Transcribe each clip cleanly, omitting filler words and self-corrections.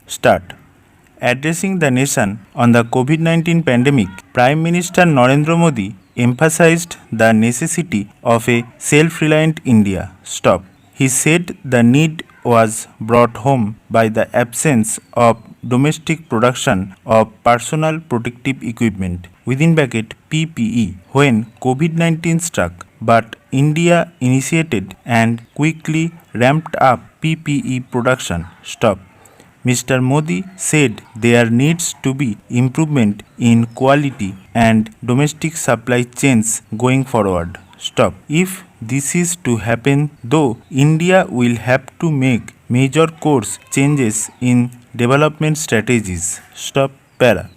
Start. Addressing the nation on the COVID-19 pandemic, Prime Minister Narendra Modi emphasized the necessity of a self-reliant India. Stop. He said the need was brought home by the absence of domestic production of personal protective equipment within bracket PPE when COVID-19 struck, but India initiated and quickly ramped up PPE production. Stop. Mr. Modi said there needs to be improvement in quality and domestic supply chains going forward. Stop. If this is to happen, though, India will have to make major course changes in development strategies. Stop. Para.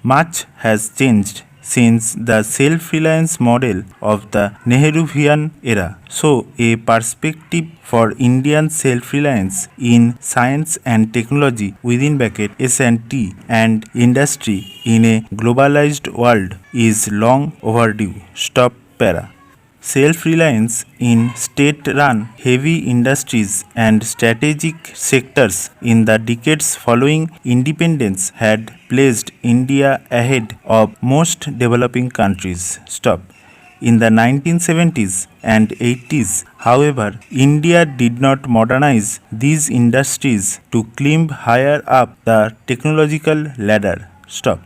Much has changed since the self-reliance model of the Nehruvian era. So, a perspective for Indian self-reliance in science and technology within bracket S&T and industry in a globalized world is long overdue. Stop. Para. Self-reliance in state-run heavy industries and strategic sectors in the decades following independence had placed India ahead of most developing countries. Stop. In the 1970s and 80s, however, India did not modernize these industries to climb higher up the technological ladder. Stop.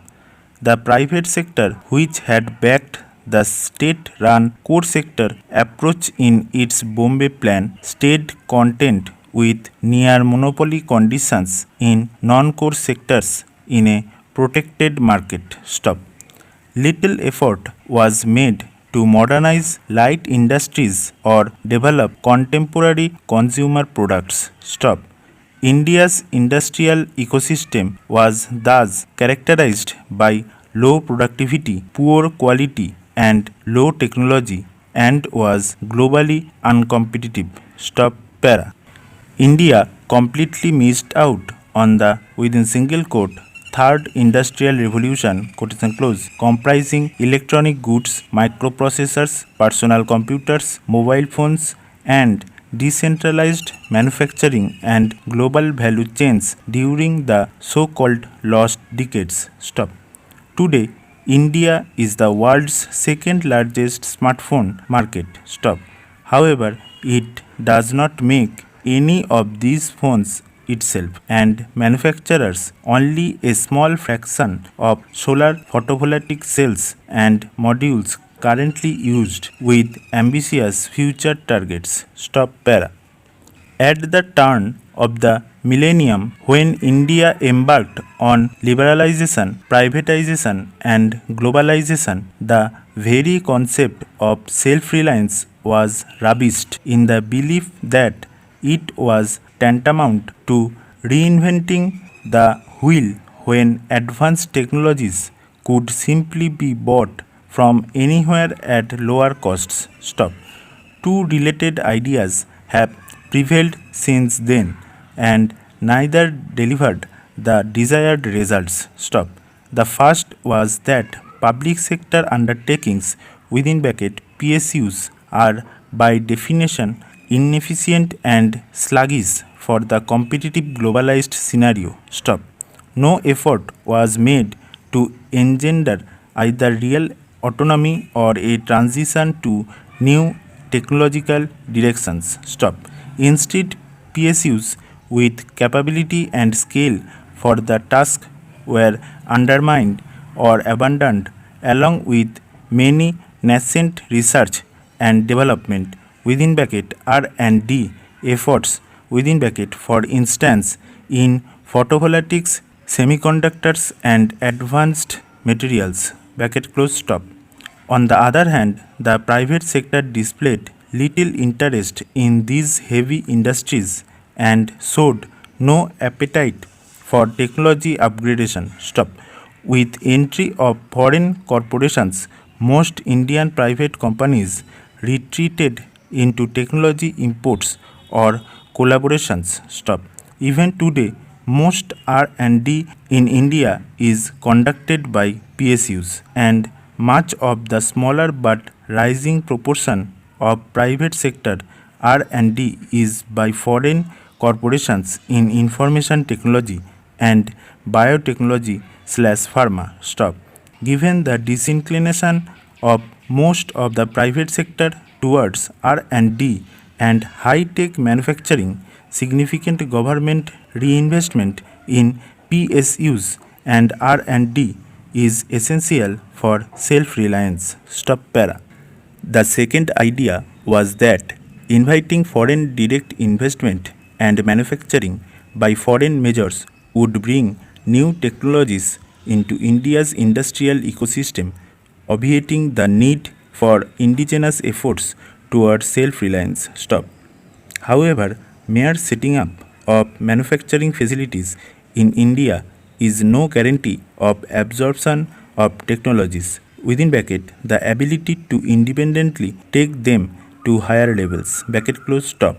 The private sector, which had backed the state-run core sector approach in its Bombay plan, stayed content with near monopoly conditions in non-core sectors in a protected market. Stop. Little effort was made to modernize light industries or develop contemporary consumer products. Stop. India's industrial ecosystem was thus characterized by low productivity, poor quality, and low technology and was globally uncompetitive. Stop. Para. India completely missed out on the within single quote third industrial revolution quotation close comprising electronic goods, microprocessors, personal computers, mobile phones, and decentralized manufacturing and global value chains during the so-called lost decades. Stop. Today, India is the world's second largest smartphone market. Stop. However, it does not make any of these phones itself and manufactures only a small fraction of solar photovoltaic cells and modules currently used with ambitious future targets. Stop. Para. At the turn of the millennium, when India embarked on liberalization, privatization, and globalization, the very concept of self-reliance was rubbished in the belief that it was tantamount to reinventing the wheel when advanced technologies could simply be bought from anywhere at lower costs. Stop. Two related ideas have prevailed since then and neither delivered the desired results. Stop. The first was that public sector undertakings within bracket PSUs are by definition inefficient and sluggish for the competitive globalized scenario. Stop. No effort was made to engender either real autonomy or a transition to new technological directions. Stop. Instead, PSUs with capability and scale for the task were undermined or abandoned along with many nascent research and development within bracket R&D efforts within bracket, for instance in photovoltaics, semiconductors and advanced materials bracket close. Stop. On the other hand, the private sector displayed little interest in these heavy industries and showed no appetite for technology upgradation. Stop. With entry of foreign corporations, most Indian private companies retreated into technology imports or collaborations. Stop. Even today, most R&D in India is conducted by PSUs, and much of the smaller but rising proportion of private sector R&D is by foreign corporations in information technology and biotechnology/pharma. Stop. Given the disinclination of most of the private sector towards R&D and high-tech manufacturing, significant government reinvestment in PSUs and R&D is essential for self-reliance. Stop para. The second idea was that inviting foreign direct investment and manufacturing by foreign measures would bring new technologies into India's industrial ecosystem, obviating the need for indigenous efforts towards self-reliance. Stop. However, mere setting up of manufacturing facilities in India is no guarantee of absorption of technologies. Within bracket, the ability to independently take them to higher levels. Bracket close. Stop.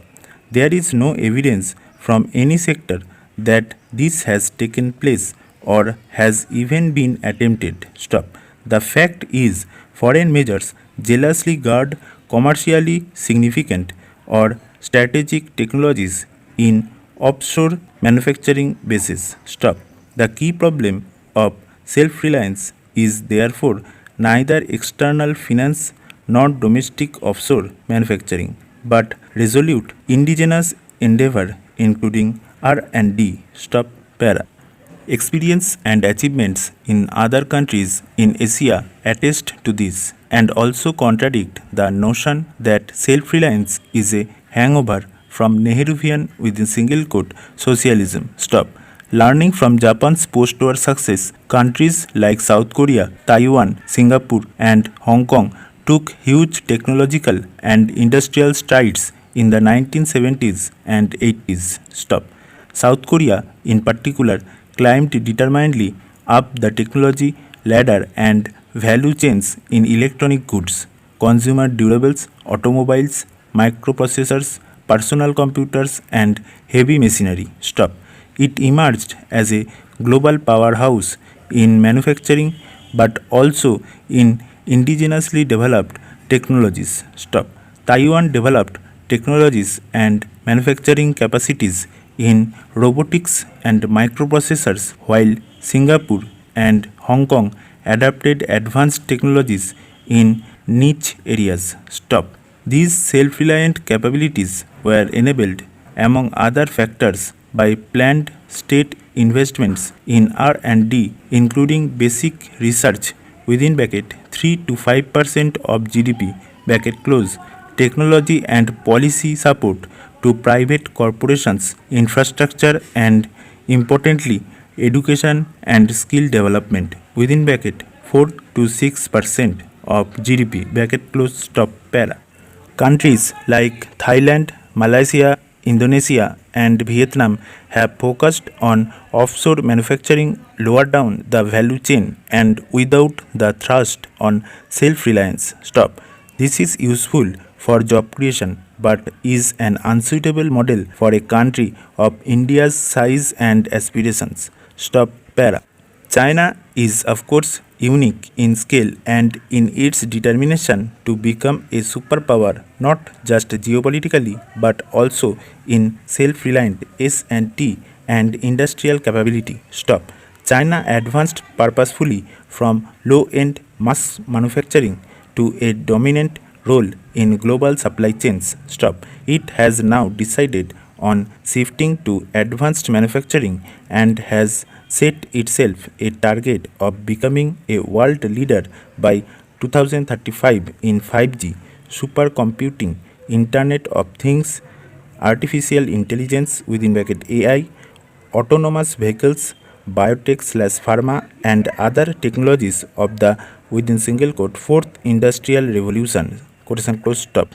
There is no evidence from any sector that this has taken place or has even been attempted. Stop. The fact is, foreign measures jealously guard commercially significant or strategic technologies in offshore manufacturing bases. Stop. The key problem of self-reliance is therefore neither external finance nor domestic offshore manufacturing, but resolute indigenous endeavor including R&D. Stop para. Experience and achievements in other countries in Asia attest to this and also contradict the notion that self-reliance is a hangover from Nehruvian within single quote socialism. Stop. Learning from Japan's post-war success, countries like South Korea, Taiwan, Singapore, and Hong Kong took huge technological and industrial strides in the 1970s and 80s. Stop. South Korea, in particular, climbed determinedly up the technology ladder and value chains in electronic goods, consumer durables, automobiles, microprocessors, personal computers, and heavy machinery. Stop. It emerged as a global powerhouse in manufacturing but also in indigenously developed technologies. Stop. Taiwan developed technologies and manufacturing capacities in robotics and microprocessors, while Singapore and Hong Kong adopted advanced technologies in niche areas. Stop. These self-reliant capabilities were enabled, among other factors, by planned state investments in R&D, including basic research within bracket 3 to 5% of GDP, bracket close, technology and policy support to private corporations, infrastructure, and importantly, education and skill development within bracket 4 to 6% of GDP, bracket close. Stop para. Countries like Thailand, Malaysia, Indonesia, and Vietnam have focused on offshore manufacturing lower down the value chain and without the thrust on self-reliance. Stop. This is useful for job creation but is an unsuitable model for a country of India's size and aspirations. Stop para. China is of course unique in scale and in its determination to become a superpower not just geopolitically but also in self-reliant S&T and industrial capability. Stop. China advanced purposefully from low-end mass manufacturing to a dominant role in global supply chains. Stop. It has now decided on shifting to advanced manufacturing and has set itself a target of becoming a world leader by 2035 in 5G, supercomputing, Internet of Things, artificial intelligence within bracket AI, autonomous vehicles, biotech/pharma, and other technologies of the within single quote fourth industrial revolution. Quotation close. Stop.